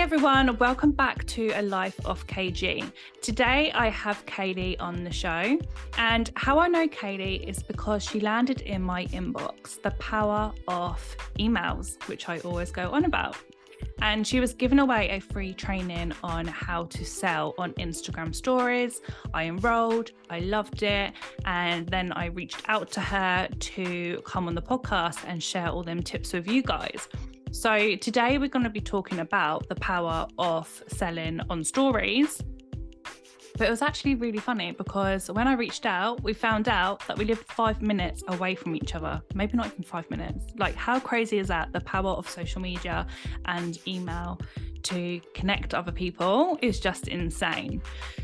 everyone, welcome back to A Life of KG. Today I have Kayleigh on the show, and how I know Kayleigh is because she landed in my inbox the power of emails, which I always go on about. And she was giving away a free training on how to sell on Instagram stories. I enrolled, I loved it, and then I reached out to her to come on the podcast and share all them tips with you guys. So today we're going to be talking about the power of selling on stories. But it was actually really funny because when I reached out, we found out that we lived 5 minutes away from each other. Maybe not even 5 minutes. Like, how crazy is that? The power of social media and email to connect other people is just insane.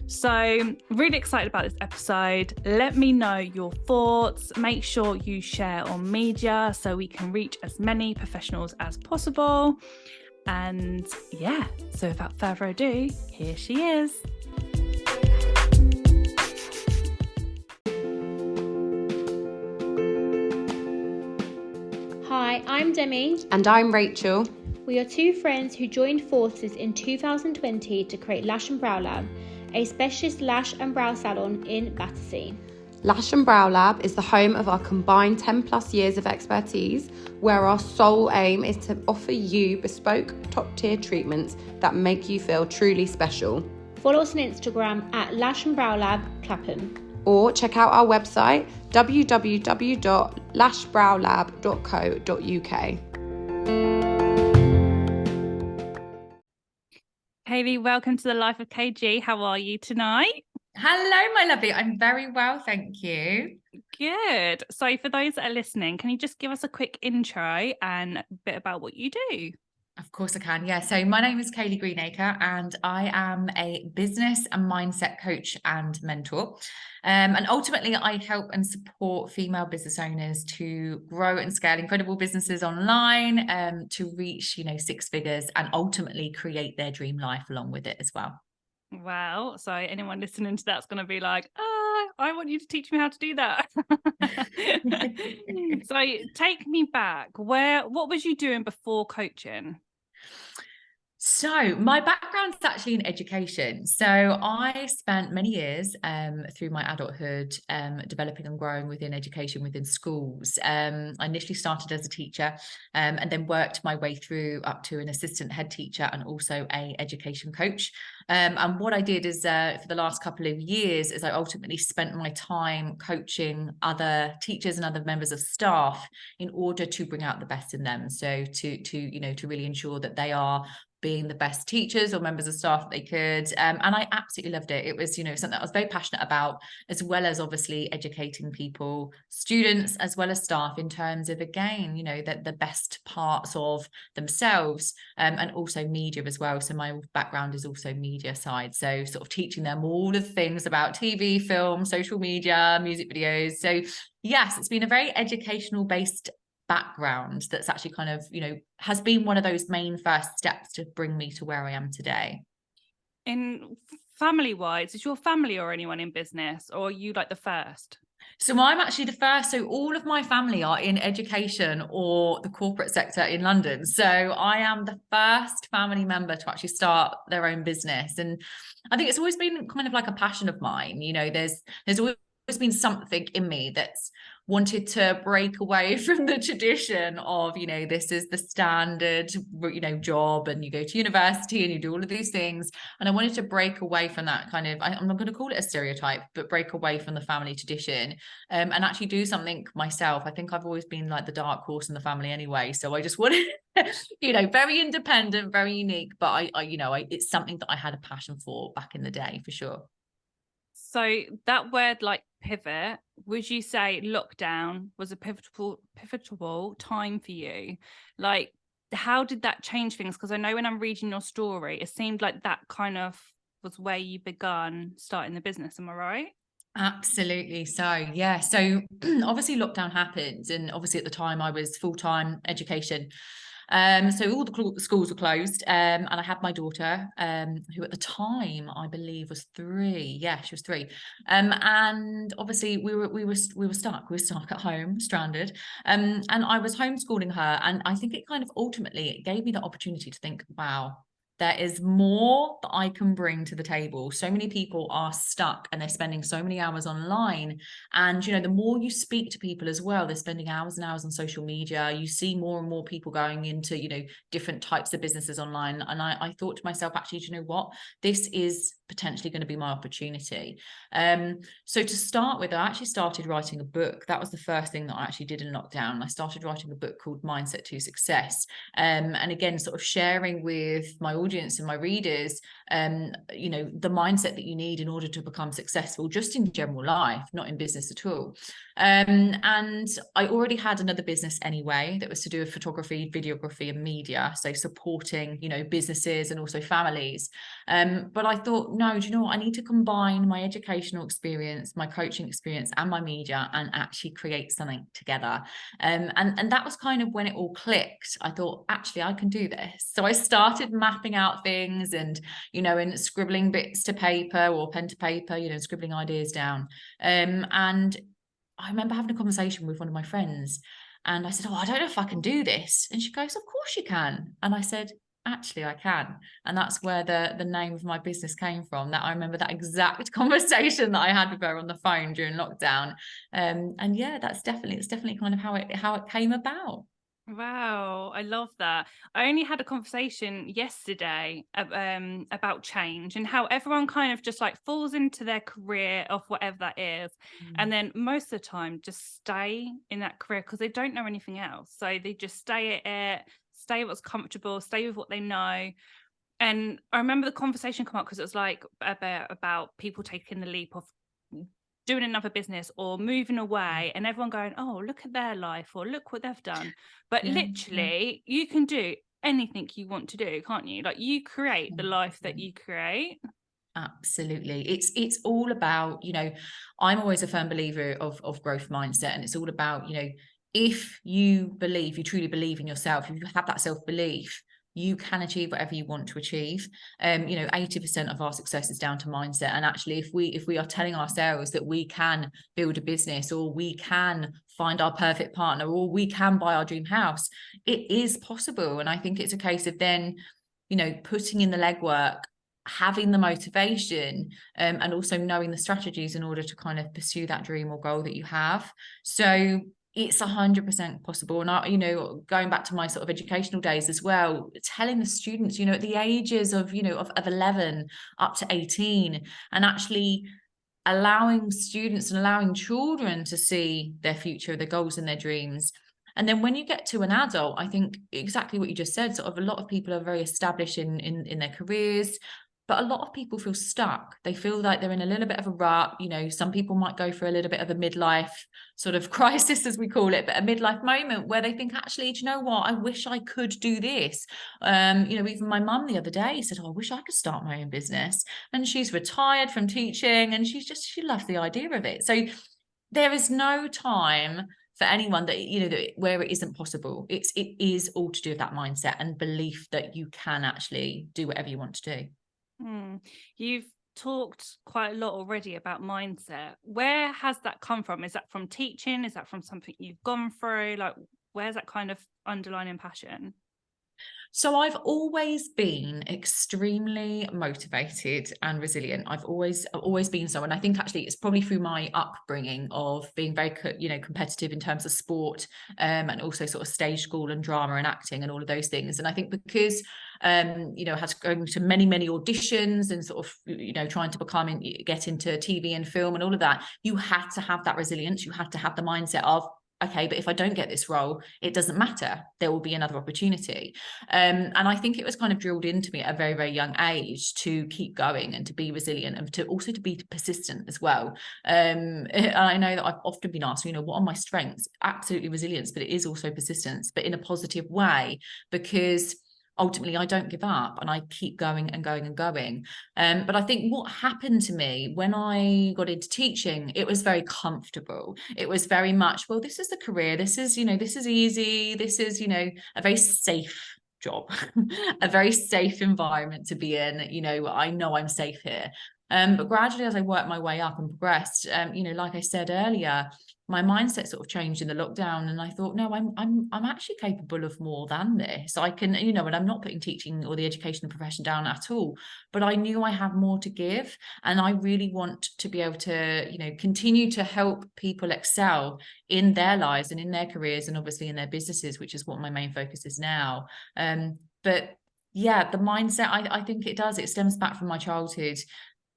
So really excited about this episode. Let me know your thoughts. Make sure you share on media so we can reach as many professionals as possible. And yeah, so without further ado, here she is. Hi, I'm Demi. And I'm Rachel. We are two friends who joined forces in 2020 to create Lash Brow Lab, a specialist lash and brow salon in Battersea. Lash Brow Lab is the home of our combined 10 plus years of expertise, where our sole aim is to offer you bespoke top tier treatments that make you feel truly special. Follow us on Instagram at Lash Brow Lab Clapham. Or check out our website www.lashbrowlab.co.uk. Kayleigh, welcome to the Life of KG. How are you tonight? Hello, my lovely. I'm very well, thank you. Good. So for those that are listening, can you just give us a quick intro and a bit about what you do? Of course I can. Yeah. So my name is Kayleigh Greenarce and I am a business and mindset coach and mentor. And ultimately I help and support female business owners to grow and scale incredible businesses online, to reach, 6 figures and ultimately create their dream life along with it as well. Wow. So anyone listening to that's going to be like, I want you to teach me how to do that. So take me back. What was you doing before coaching? So my background's actually in education. So I spent many years through my adulthood developing and growing within education within schools. I initially started as a teacher and then worked my way through up to an assistant head teacher and also a education coach. And what I did is for the last couple of years is I ultimately spent my time coaching other teachers and other members of staff in order to bring out the best in them. So to really ensure that they are being the best teachers or members of staff that they could. And I absolutely loved it. It was, something that I was very passionate about, as well as obviously educating people, students, as well as staff in terms of, again, that the best parts of themselves, and also media as well. So my background is also media side. So sort of teaching them all the things about TV, film, social media, music videos. So yes, it's been a very educational based background that's actually kind of has been one of those main first steps to bring me to where I am today. In family wise, is your family or anyone in business, or are you like the first? So I'm actually the first. So all of my family are in education or the corporate sector in London. So I am the first family member to actually start their own business. And I think it's always been kind of like a passion of mine. There's always been something in me that's wanted to break away from the tradition of, this is the standard, job, and you go to university and you do all of these things. And I wanted to break away from that kind of, I'm not going to call it a stereotype, but break away from the family tradition, and actually do something myself. I think I've always been like the dark horse in the family anyway. So I just wanted, very independent, very unique, but it's something that I had a passion for back in the day, for sure. So that word, like pivot, would you say lockdown was a pivotal time for you? Like, how did that change things? Because I know when I'm reading your story, it seemed like that kind of was where you begun starting the business. Am I right? Absolutely. So yeah, so obviously lockdown happened, and obviously at the time I was full-time education. So all the schools were closed, and I had my daughter, who at the time I believe was 3. Yeah, she was 3. And obviously we were stuck. We were stuck at home, stranded. And I was homeschooling her, and I think it kind of ultimately it gave me the opportunity to think, wow, there is more that I can bring to the table. So many people are stuck and they're spending so many hours online. And, you know, the more you speak to people as well, they're spending hours and hours on social media. You see more and more people going into, you know, different types of businesses online. And I thought to myself, actually, do you know what? This is potentially going to be my opportunity. So to start with, I actually started writing a book. That was the first thing that I actually did in lockdown. I started writing a book called Mindset to Success. And again, sort of sharing with my audience and my readers, you know, the mindset that you need in order to become successful, just in general life, not in business at all. And I already had another business anyway that was to do with photography, videography, and media. So supporting, you know, businesses and also families. But I thought, no, do you know what? I need to combine my educational experience, my coaching experience, and my media, and actually create something together. And that was kind of when it all clicked. I thought, actually, I can do this. So I started mapping out things and, you know, and scribbling bits to paper or pen to paper, you know, scribbling ideas down. And I remember having a conversation with one of my friends, and I said, oh, I don't know if I can do this. And she goes, of course you can. And I said, actually, I can. And that's where the name of my business came from. That I remember that exact conversation that I had with her on the phone during lockdown. And yeah, that's definitely kind of how it came about. Wow, I love that. I only had a conversation yesterday about change and how everyone kind of just like falls into their career of whatever that is. And then most of the time just stay in that career because they don't know anything else. So they just stay at it, stay what's comfortable, stay with what they know. And I remember the conversation come up because it was like about people taking the leap of doing another business or moving away, and everyone going, oh, look at their life or look what they've done. But literally you can do anything you want to do, can't you? Like you create the life that you create. Absolutely. It's all about, you know, I'm always a firm believer of growth mindset, and it's all about, you know, if you truly believe in yourself, if you have that self-belief, you can achieve whatever you want to achieve. You know, 80% of our success is down to mindset. And actually, if we are telling ourselves that we can build a business, or we can find our perfect partner, or we can buy our dream house, it is possible. And I think it's a case of then, you know, putting in the legwork, having the motivation, and also knowing the strategies in order to kind of pursue that dream or goal that you have. So it's 100% possible. And I, you know, going back to my sort of educational days as well, telling the students, you know, at the ages of, you know, of 11 up to 18, and actually allowing students and allowing children to see their future, their goals and their dreams. And then when you get to an adult, I think exactly what you just said, sort of a lot of people are very established in their careers, but a lot of people feel stuck. They feel like they're in a little bit of a rut. You know, some people might go for a little bit of a midlife sort of crisis, as we call it, but a midlife moment where they think, actually, do you know what? I wish I could do this. You know, even my mum the other day said, oh, I wish I could start my own business. And she's retired from teaching, and she loves the idea of it. So there is no time for anyone that, you know, that where it isn't possible. It is all to do with that mindset and belief that you can actually do whatever you want to do. You've talked quite a lot already about mindset. Where has that come from? Is that from teaching? Is that from something you've gone through? Like, where's that kind of underlying passion? So I've always been extremely motivated and resilient. I've always been so. And I think actually it's probably through my upbringing of being very, you know, competitive in terms of sport, and also sort of stage school and drama and acting and all of those things. And I think because, you know, I had to go to many auditions and sort of, you know, trying to get into TV and film and all of that, you had to have that resilience. You had to have the mindset of, okay, but if I don't get this role, it doesn't matter. There will be another opportunity. And I think it was kind of drilled into me at a very, very young age to keep going and to be resilient, and to also to be persistent as well. And I know that I've often been asked, you know, what are my strengths? Absolutely resilience, but it is also persistence, but in a positive way, because ultimately I don't give up and I keep going and going and going. But I think what happened to me when I got into teaching, it was very comfortable. It was very much, well, this is the career. This is, you know, this is easy. This is, you know, a very safe job, a very safe environment to be in. You know I'm safe here. But gradually, as I worked my way up and progressed, you know, like I said earlier, my mindset sort of changed in the lockdown, and I thought, no, I'm actually capable of more than this. I can, you know, and I'm not putting teaching or the education profession down at all, but I knew I had more to give, and I really want to be able to, you know, continue to help people excel in their lives and in their careers, and obviously in their businesses, which is what my main focus is now. But yeah, the mindset, I think it stems back from my childhood.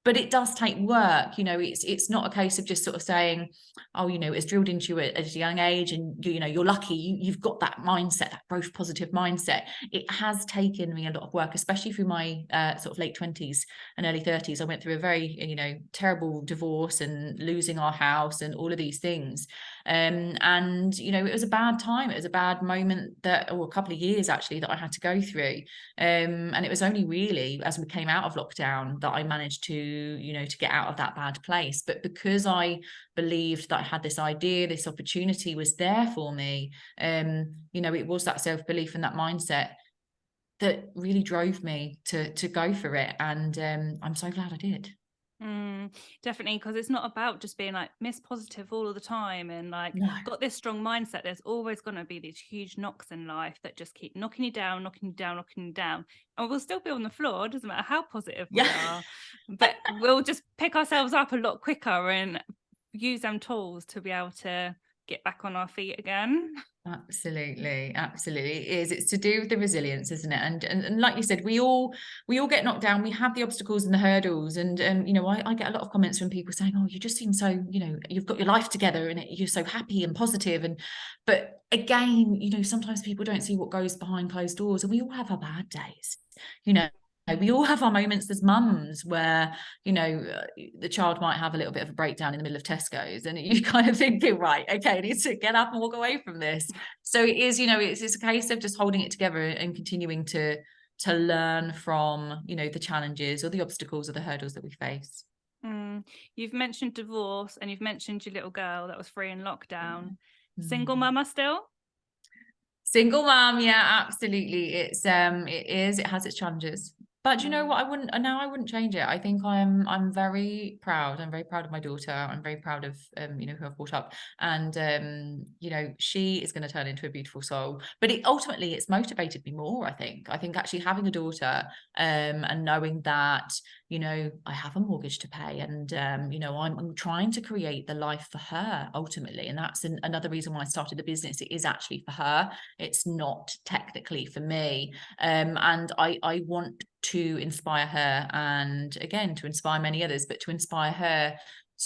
But it does take work, you know. It's not a case of just sort of saying, oh, you know, it's drilled into you at a young age, and you know, you're lucky you've got that mindset, that growth positive mindset. It has taken me a lot of work, especially through my sort of late 20s and early 30s. I went through a very, you know, terrible divorce and losing our house and all of these things. And you know, it was a bad time. It was a bad moment, or a couple of years actually, that I had to go through. And it was only really as we came out of lockdown that I managed to, you know, to get out of that bad place. But because I believed that I had this idea, this opportunity was there for me, you know, it was that self-belief and that mindset that really drove me to go for it. And I'm so glad I did. Definitely, because it's not about just being like Miss Positive all of the time and like No. got this strong mindset. There's always going to be these huge knocks in life that just keep knocking you down, knocking you down, knocking you down, and we'll still be on the floor. It doesn't matter how positive we are, but we'll just pick ourselves up a lot quicker and use them tools to be able to get back on our feet again. Absolutely, absolutely. It is. It's to do with the resilience, isn't it? And like you said, we all get knocked down. We have the obstacles and the hurdles. And you know, I get a lot of comments from people saying, "Oh, you just seem so, you know, you've got your life together and you're so happy and positive." And but again, you know, sometimes people don't see what goes behind closed doors, and we all have our bad days. You know, we all have our moments as mums where, you know, the child might have a little bit of a breakdown in the middle of Tesco's, and you kind of thinking, right, okay, I need to get up and walk away from this. So it is, you know, it's a case of just holding it together and continuing to learn from, you know, the challenges or the obstacles or the hurdles that we face. You've mentioned divorce and you've mentioned your little girl that was free in lockdown. Single mama still? Single mom, yeah, absolutely. It has its challenges. But you know what? I wouldn't change it. I think I'm very proud. I'm very proud of my daughter. I'm very proud of you know, who I've brought up. And you know, she is going to turn into a beautiful soul. But ultimately it's motivated me more, I think. I think actually having a daughter and knowing that, you know, I have a mortgage to pay, and you know, I'm trying to create the life for her ultimately. And that's another reason why I started the business. It is actually for her. It's not technically for me. And I want to inspire her, and again, to inspire many others, but to inspire her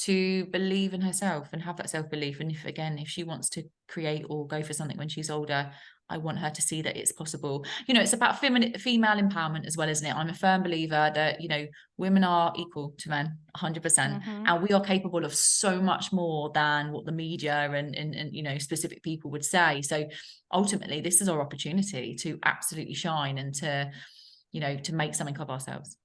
to believe in herself and have that self-belief. And if she wants to create or go for something when she's older, I want her to see that it's possible. You know, it's about female empowerment as well, isn't it? I'm a firm believer that, you know, women are equal to men 100%, and we are capable of so much more than what the media and you know, specific people would say. So ultimately this is our opportunity to absolutely shine and to, you know, to make something of ourselves.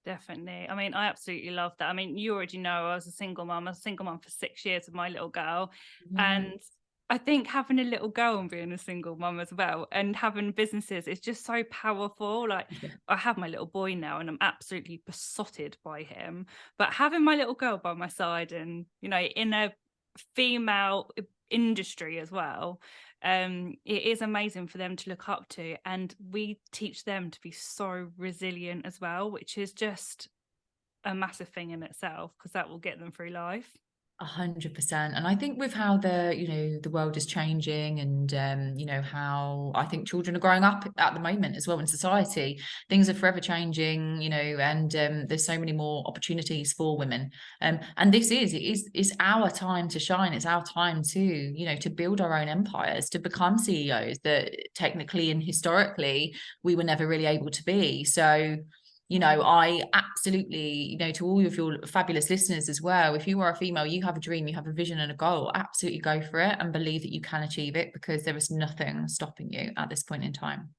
Definitely. I mean, I absolutely love that. I mean, you already know I was a single mum. I was a single mum for 6 years with my little girl. And I think having a little girl and being a single mum as well and having businesses is just so powerful. Like I have my little boy now and I'm absolutely besotted by him. But having my little girl by my side and, you know, in a female industry as well, it is amazing for them to look up to, and we teach them to be so resilient as well, which is just a massive thing in itself, because that will get them through life. 100%. And I think with how the world is changing, and you know, how I think children are growing up at the moment as well in society, things are forever changing, you know, and there's so many more opportunities for women, and it's our time to shine. It's our time to, you know, to build our own empires, to become CEOs that technically and historically we were never really able to be. So, you know, I absolutely, you know, to all of your fabulous listeners as well, if you are a female, you have a dream, you have a vision and a goal, absolutely go for it and believe that you can achieve it, because there is nothing stopping you at this point in time.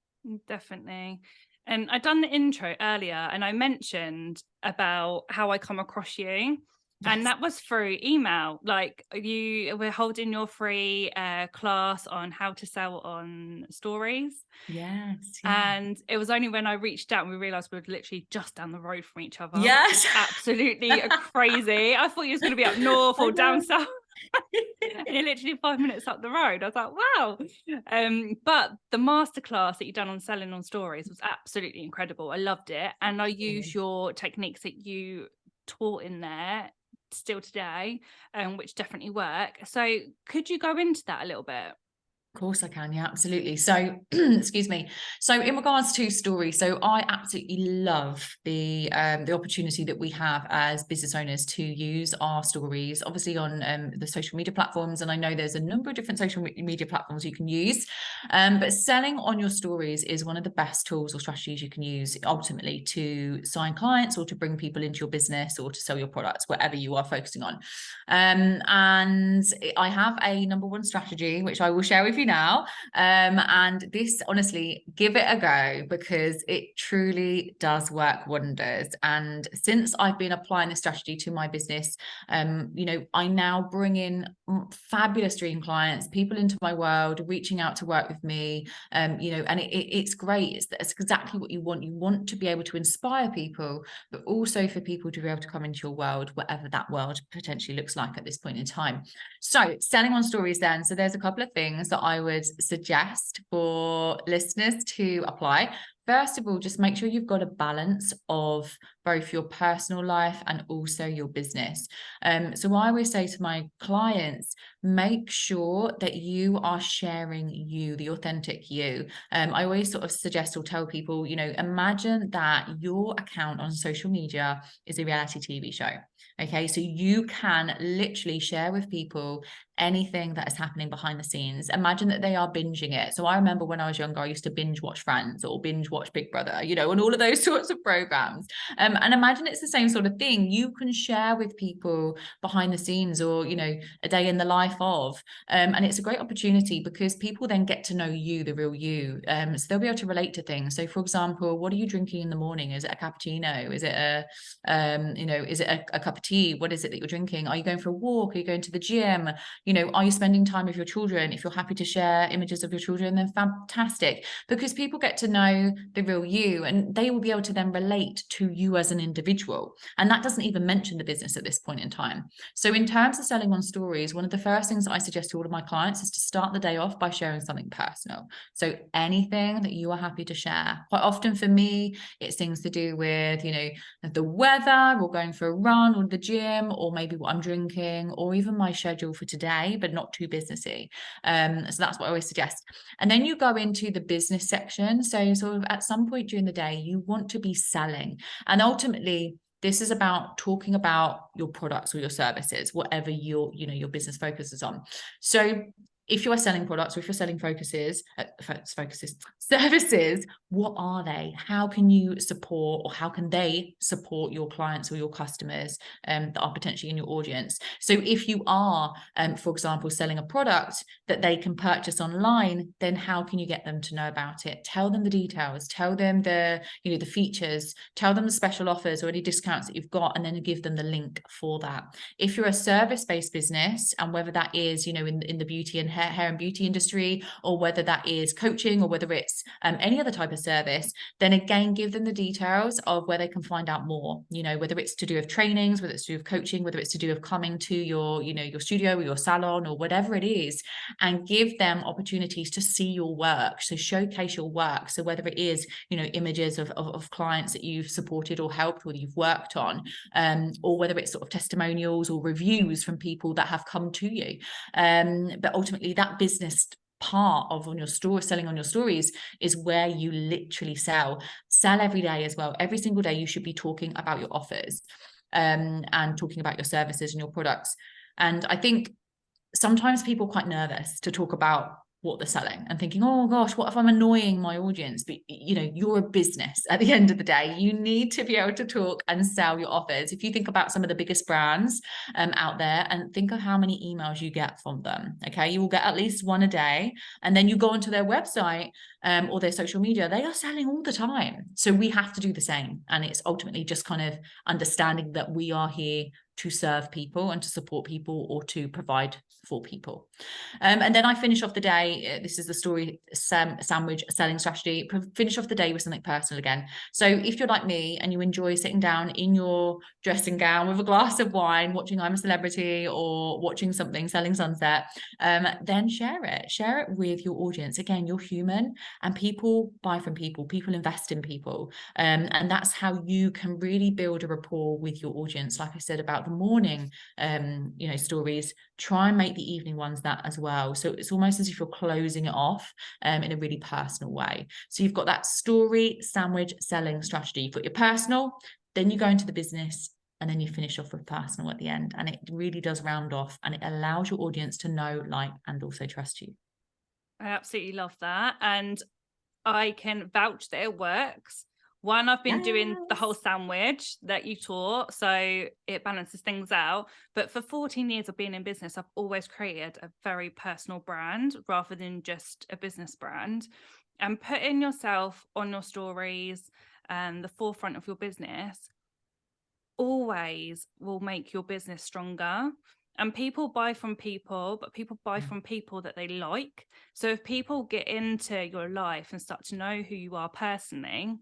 Definitely. And I done the intro earlier and I mentioned about how I come across you. Yes. And that was through email. Like, you were holding your free class on how to sell on stories. Yes. Yeah. And it was only when I reached out and we realized we were literally just down the road from each other. Yes. Absolutely crazy. I thought you was going to be up north or down south. And you're literally 5 minutes up the road. I was like, wow. But the masterclass that you've done on selling on stories was absolutely incredible. I loved it. And I use your techniques that you taught in there still today, which definitely work. So could you go into that a little bit? Of course I can, yeah, absolutely. So, excuse me. So, in regards to stories, so I absolutely love the opportunity that we have as business owners to use our stories, obviously on the social media platforms, and I know there's a number of different social media platforms you can use, but selling on your stories is one of the best tools or strategies you can use ultimately to sign clients or to bring people into your business or to sell your products, whatever you are focusing on. And I have a number one strategy which I will share with you now, and this, honestly, give it a go because it truly does work wonders. And since I've been applying this strategy to my business, I now bring in fabulous dream clients, people into my world, reaching out to work with me, and it's great. It's exactly what you want. You want to be able to inspire people, but also for people to be able to come into your world, whatever that world potentially looks like at this point in time. So, selling on stories then. So there's a couple of things that I would suggest for listeners to apply. First of all, just make sure you've got a balance of both your personal life and also your business. So I always say to my clients, make sure that you are sharing you, the authentic you. I always sort of suggest or tell people, imagine that your account on social media is a reality TV show. Okay, so you can literally share with people anything that is happening behind the scenes. Imagine that they are binging it. So I remember when I was younger, I used to binge watch Friends or binge watch Big Brother, and all of those sorts of programs. And imagine it's the same sort of thing. You can share with people behind the scenes or, a day in the life of, and it's a great opportunity because people then get to know you, the real you. So they'll be able to relate to things. So for example, what are you drinking in the morning? Is it a cappuccino? Is it a cup of tea? What is it that you're drinking? Are you going for a walk? Are you going to the gym? Are you spending time with your children? If you're happy to share images of your children, then fantastic, because people get to know the real you and they will be able to then relate to you as an individual. And that doesn't even mention the business at this point in time. So in terms of selling on stories, one of the first things that I suggest to all of my clients is to start the day off by sharing something personal. So anything that you are happy to share. Quite often for me, it's things to do with, the weather or going for a run or the gym or maybe what I'm drinking or even my schedule for today, but not too businessy. So that's what I always suggest. And then you go into the business section. So sort of at some point during the day, you want to be selling. And ultimately, this is about talking about your products or your services, whatever your business focuses on. So if you are selling products or if you're selling services, what are they? How can you support or how can they support your clients or your customers that are potentially in your audience? So if you are, for example, selling a product that they can purchase online, then how can you get them to know about it? Tell them the details, tell them the features, tell them the special offers or any discounts that you've got, and then give them the link for that. If you're a service-based business, and whether that is, in the beauty and hair and beauty industry, or whether that is coaching, or whether it's any other type of service, then again, give them the details of where they can find out more, whether it's to do with trainings, whether it's to do with coaching, whether it's to do with coming to your, your studio or your salon or whatever it is, and give them opportunities to see your work. So showcase your work. So whether it is, images of clients that you've supported or helped or you've worked on, or whether it's sort of testimonials or reviews from people that have come to you. But ultimately that business part of on your store, selling on your stories, is where you literally sell every day as well. Every single day you should be talking about your offers and talking about your services and your products. And I think sometimes people are quite nervous to talk about what they're selling and thinking, oh gosh, what if I'm annoying my audience? But you're a business at the end of the day. You need to be able to talk and sell your offers. If you think about some of the biggest brands out there and think of how many emails you get from them, okay, you will get at least one a day, and then you go onto their website or their social media, they are selling all the time. So we have to do the same, and it's ultimately just kind of understanding that we are here to serve people and to support people or to provide for people. And then I finish off the day. This is the story sandwich selling strategy. Finish off the day with something personal again. So if you're like me and you enjoy sitting down in your dressing gown with a glass of wine, watching I'm a Celebrity or watching something, Selling Sunset, then share it with your audience. Again, you're human and people buy from people invest in people. And that's how you can really build a rapport with your audience. Like I said about the morning, stories, try and make the evening ones that as well. So it's almost as if you're closing it off in a really personal way. So you've got that story sandwich selling strategy. You've got your personal, then you go into the business, and then you finish off with personal at the end. And it really does round off, and it allows your audience to know, like, and also trust you. I absolutely love that. And I can vouch that it works. One, I've been doing the whole sandwich that you taught, so it balances things out. But for 14 years of being in business, I've always created a very personal brand rather than just a business brand. And putting yourself on your stories and the forefront of your business always will make your business stronger. And people buy from people, but people buy from people that they like. So if people get into your life and start to know who you are personally,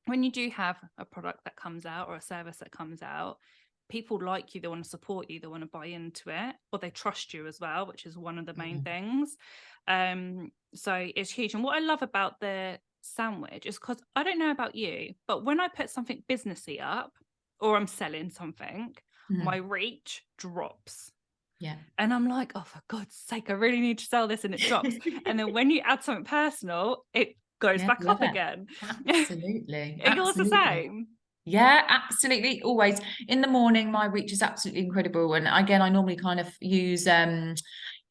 when you do have a product that comes out or a service that comes out, people like you, they want to support you, they want to buy into it, or they trust you as well, which is one of the main things. So it's huge. And what I love about the sandwich is because I don't know about you, but when I put something businessy up or I'm selling something, my reach drops. Yeah. And I'm like, oh, for God's sake, I really need to sell this, and it drops. And then when you add something personal, it goes back up again. Absolutely. Are yours the same? Yeah, absolutely. Always in the morning, my reach is absolutely incredible. And again, I normally kind of use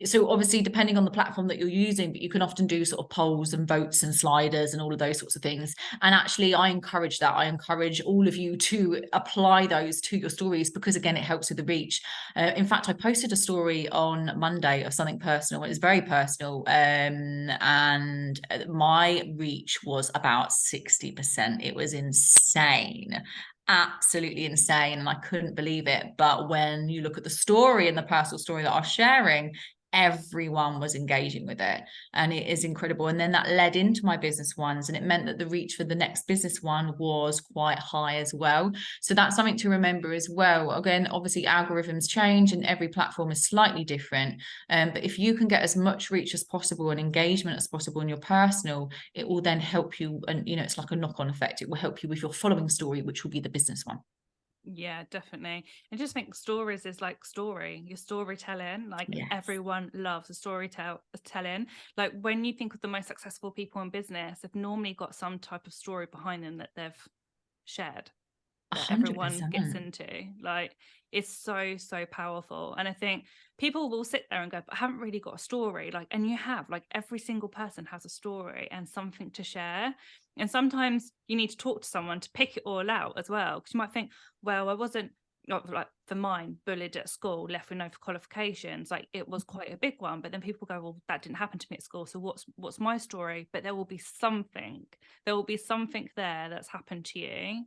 so obviously depending on the platform that you're using, but you can often do sort of polls and votes and sliders and all of those sorts of things. And actually I encourage that. I encourage all of you to apply those to your stories, because again, it helps with the reach. In fact, I posted a story on Monday of something personal. It was very personal. And my reach was about 60%. It was insane. Absolutely insane. And I couldn't believe it. But when you look at the story and the personal story that I was sharing, everyone was engaging with it, and it is incredible. And then that led into my business ones, and it meant that the reach for the next business one was quite high as well. So that's something to remember as well. Again, obviously algorithms change and every platform is slightly different, but if you can get as much reach as possible and engagement as possible in your personal, it will then help you. And it's like a knock-on effect. It will help you with your following story, which will be the business one. Yeah, definitely. I just think stories is like your storytelling. Like everyone loves a storytelling. Like when you think of the most successful people in business, they've normally got some type of story behind them that they've shared, that 100%. everyone gets into. Like it's so powerful. And I think people will sit there and go, but I haven't really got a story. Like, and you have, like, every single person has a story and something to share. And sometimes you need to talk to someone to pick it all out as well, because you might think, well, I wasn't, like for mine, bullied at school, left with no qualifications. Like it was quite a big one, but then people go, well, that didn't happen to me at school, so what's my story? But there will be something there that's happened to you,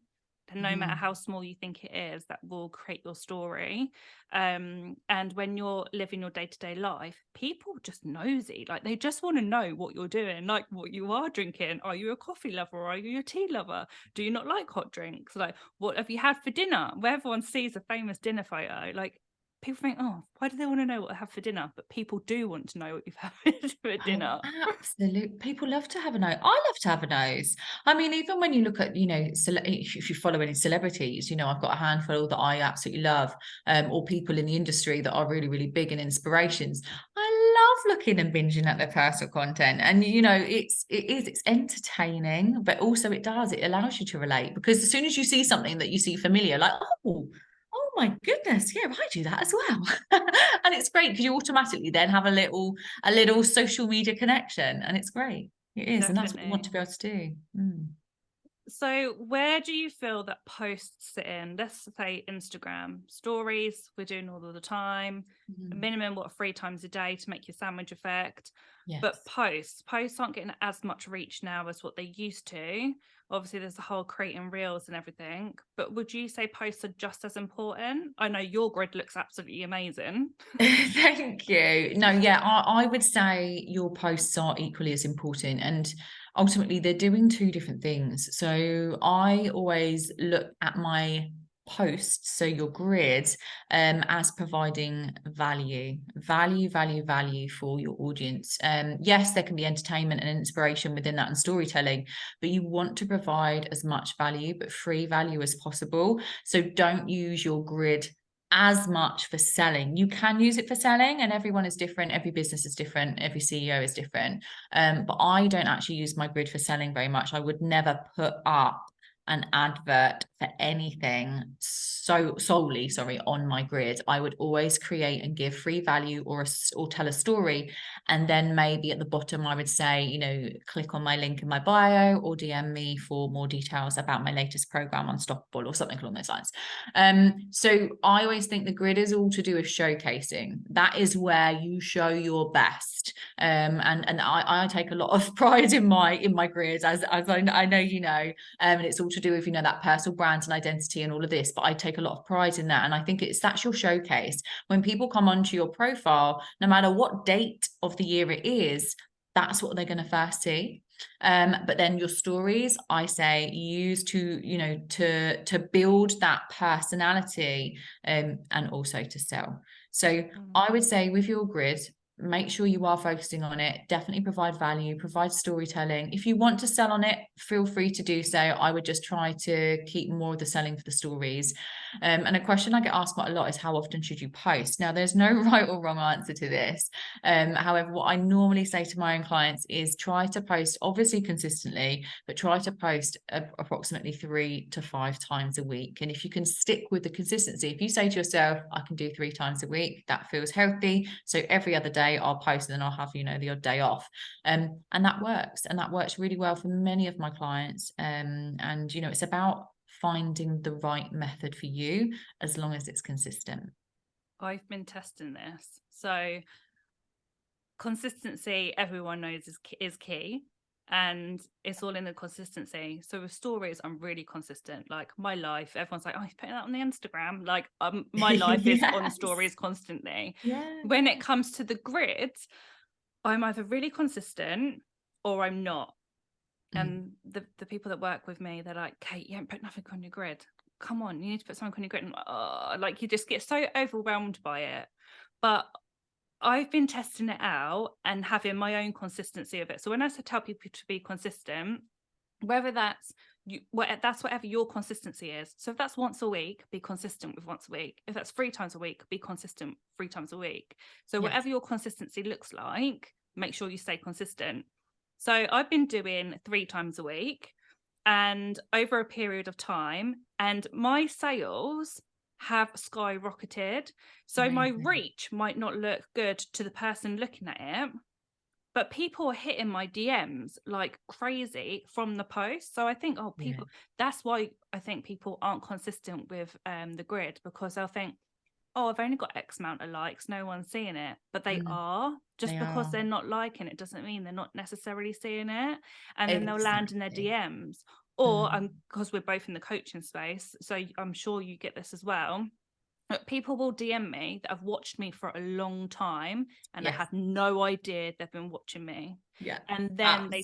and no matter how small you think it is, that will create your story. And when you're living your day-to-day life, people just nosy, like they just want to know what you're doing, like what you are drinking. Are you a coffee lover, or are you a tea lover? Do you not like hot drinks? Like, what have you had for dinner? Where everyone sees a famous dinner photo, like people think, oh, why do they want to know what I have for dinner? But people do want to know what you've had for dinner. Absolutely. People love to have a nose. I love to have a nose. I mean, even when you look at, if you follow any celebrities, I've got a handful that I absolutely love, or people in the industry that are really, really big and inspirations. I love looking and binging at their personal content. And, it's entertaining, but also it allows you to relate, because as soon as you see something that you see familiar, like, oh my goodness, yeah, I do that as well. And it's great because you automatically then have a little social media connection, and it's great. It is. Definitely. And that's what you want to be able to do. So where do you feel that posts sit in? Let's say Instagram stories, we're doing all of the time, a minimum 3 times a day to make your sandwich effect. But posts aren't getting as much reach now as what they used to. Obviously, there's the whole creating reels and everything. But would you say posts are just as important? I know your grid looks absolutely amazing. Thank you. No, yeah, I would say your posts are equally as important, and ultimately they're doing two different things. So I always look at my posts, so your grid, as providing value for your audience. Yes, there can be entertainment and inspiration within that and storytelling, but you want to provide as much value, but free value as possible. So don't use your grid as much for selling. You can use it for selling, and everyone is different, every business is different, every CEO is different, but I don't actually use my grid for selling very much. I would never put up an advert for anything solely on my grid. I would always create and give free value, or tell a story, and then maybe at the bottom I would say, you know, click on my link in my bio or DM me for more details about my latest program, Unstoppable, or something along those lines. So I always think the grid is all to do with showcasing. That is where you show your best. And I take a lot of pride in my grid, as I know, you know, and it's all to do with, you know, that personal brand and identity and all of this, but I take a lot of pride in that. And I think that's your showcase. When people come onto your profile, no matter what date of the year it is, that's what they're going to first see. But then your stories, I say, use to, you know, to build that personality, and also to sell. So I would say with your grid, make sure you are focusing on it. Definitely provide value, provide storytelling. If you want to sell on it, feel free to do so. I would just try to keep more of the selling for the stories. And a question I get asked quite a lot is, how often should you post? Now, there's no right or wrong answer to this. However, what I normally say to my own clients is try to post, obviously consistently, but try to post approximately 3 to 5 times a week. And if you can stick with the consistency, if you say to yourself, I can do 3 times a week, that feels healthy. So every other day I'll post, and then I'll have, you know, the odd day off. And that works really well for many of my clients. And, you know, it's about finding the right method for you, as long as it's consistent. I've been testing this. So consistency, everyone knows is key, and it's all in the consistency. So with stories, I'm really consistent. Like my life, everyone's like, oh, he's putting that on the Instagram. Like my life is on stories constantly. When it comes to the grid, I'm either really consistent or I'm not. And the people that work with me, they're like, Kate, you haven't put nothing on your grid. Come on, you need to put something on your grid. And like you just get so overwhelmed by it. But I've been testing it out and having my own consistency of it. So when I tell people to be consistent, whether that's that's whatever your consistency is. So if that's once a week, be consistent with once a week. If that's 3 times a week, be consistent 3 times a week. So whatever your consistency looks like, make sure you stay consistent. So I've been doing 3 times a week, and over a period of time, and my sales have skyrocketed. So my reach might not look good to the person looking at it, but people are hitting my DMs like crazy from the post. So I think, that's why I think people aren't consistent with the grid, because they'll think, oh, I've only got X amount of likes, no one's seeing it. But they are. Just because they're not liking it doesn't mean they're not necessarily seeing it. And then they'll land in their DMs. Or because we're both in the coaching space, so I'm sure you get this as well. People will DM me that have watched me for a long time, and I had no idea they've been watching me. And then they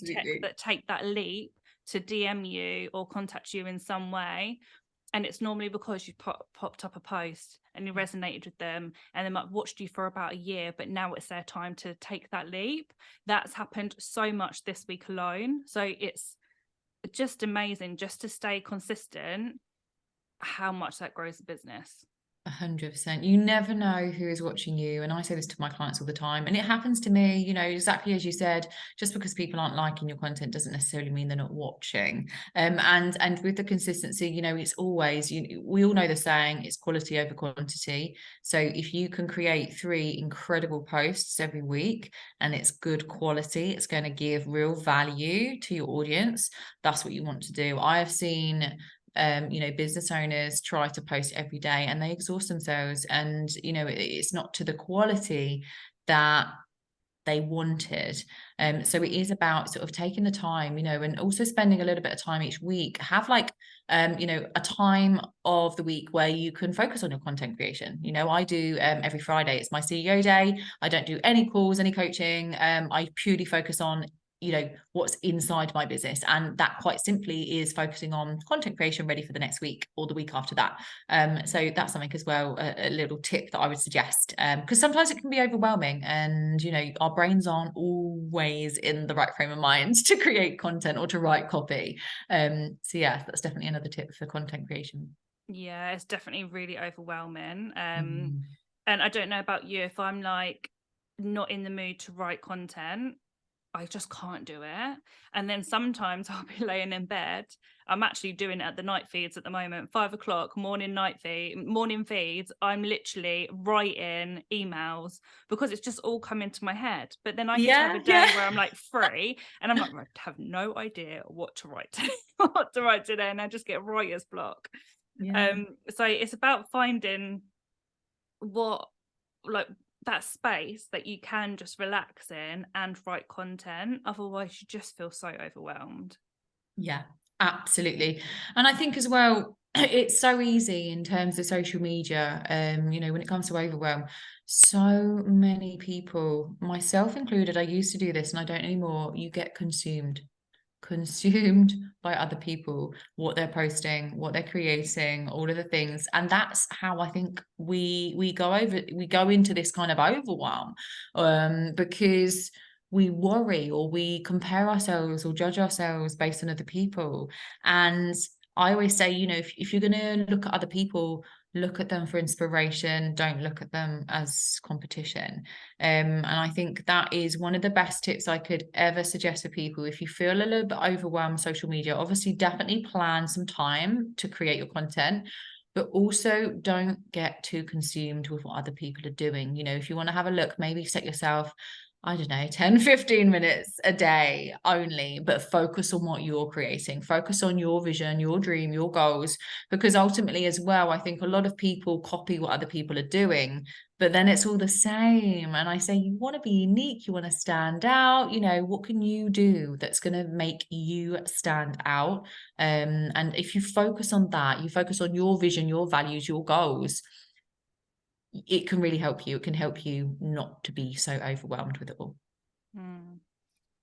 take that leap to DM you or contact you in some way. And it's normally because you popped up a post and you resonated with them, and they might have watched you for about a year, but now it's their time to take that leap. That's happened so much this week alone. So it's just amazing just to stay consistent, how much that grows the business. 100%. You never know who is watching you. And I say this to my clients all the time. And it happens to me, you know, exactly as you said, just because people aren't liking your content doesn't necessarily mean they're not watching. And with the consistency, you know, it's always, we all know the saying, it's quality over quantity. So if you can create 3 incredible posts every week and it's good quality, it's going to give real value to your audience. That's what you want to do. I have seen you know, business owners try to post every day and they exhaust themselves, and you know, it's not to the quality that they wanted. So it is about sort of taking the time, and also spending a little bit of time each week. Have like, a time of the week where you can focus on your content creation. I do every Friday, it's my CEO day. I don't do any calls, any coaching. I purely focus on what's inside my business, and that quite simply is focusing on content creation ready for the next week or the week after that. So that's something as well, a little tip that I would suggest, because sometimes it can be overwhelming, and our brains aren't always in the right frame of mind to create content or to write copy. So yeah, that's definitely another tip for content creation. Yeah, it's definitely really overwhelming. And I don't know about you, if I'm like not in the mood to write content, I just can't do it. And then sometimes I'll be laying in bed. I'm actually doing it at the night feeds at the moment, 5 o'clock, morning feeds. I'm literally writing emails because it's just all come into my head. But then I get to have a day where I'm like free, and I'm like, I have no idea what to write today, and I just get writer's block. So it's about finding that space that you can just relax in and write content. Otherwise you just feel so overwhelmed. Yeah, absolutely. And I think as well, it's so easy in terms of social media, when it comes to overwhelm. So many people, myself included, I used to do this and I don't anymore. You get consumed by other people, what they're posting, what they're creating, all of the things. And that's how I think we go into this kind of overwhelm, because we worry or we compare ourselves or judge ourselves based on other people. And I always say, if you're going to look at other people, look at them for inspiration, don't look at them as competition. And I think that is one of the best tips I could ever suggest for people. If you feel a little bit overwhelmed with social media, obviously definitely plan some time to create your content, but also don't get too consumed with what other people are doing. If you want to have a look, maybe set yourself, I don't know, 10, 15 minutes a day only, but focus on what you're creating, focus on your vision, your dream, your goals, because ultimately as well, I think a lot of people copy what other people are doing, but then it's all the same. And I say, you want to be unique, you want to stand out, what can you do that's going to make you stand out? And if you focus on that, you focus on your vision, your values, your goals, it can really help you. It can help you not to be so overwhelmed with it all.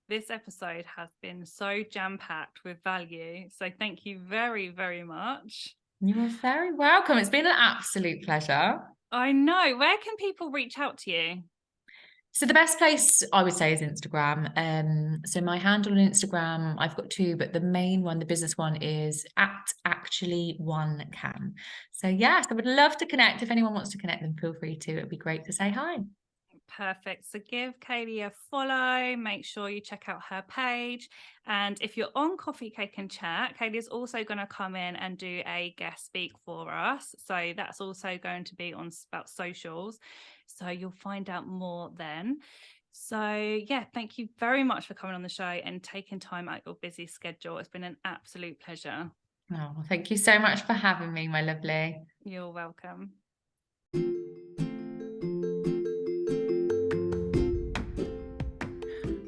This episode has been so jam-packed with value. So thank you very, very much. You are very welcome. It's been an absolute pleasure. I know. Where can people reach out to you? So the best place I would say is Instagram. So my handle on Instagram, I've got 2, but the main one, the business one, is @actually1can. So yes, I would love to connect. If anyone wants to connect, then feel free to. It'd be great to say hi. Perfect. So give Kayleigh a follow. Make sure you check out her page. And if you're on Coffee, Cake and Chat, Kayleigh is also going to come in and do a guest speak for us. So that's also going to be on Spout Socials. So you'll find out more then. So yeah, thank you very much for coming on the show and taking time out of your busy schedule. It's been an absolute pleasure. Oh, thank you so much for having me, my lovely. You're welcome.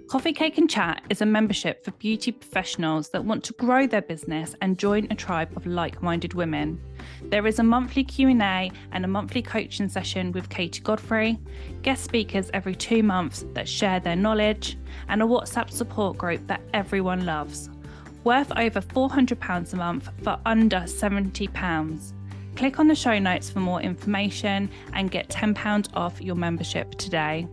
Coffee, Cake and Chat is a membership for beauty professionals that want to grow their business and join a tribe of like-minded women. There is a monthly Q&A and a monthly coaching session with Katie Godfrey, guest speakers every 2 months that share their knowledge, and a WhatsApp support group that everyone loves. Worth over £400 a month for under £70. Click on the show notes for more information and get £10 off your membership today.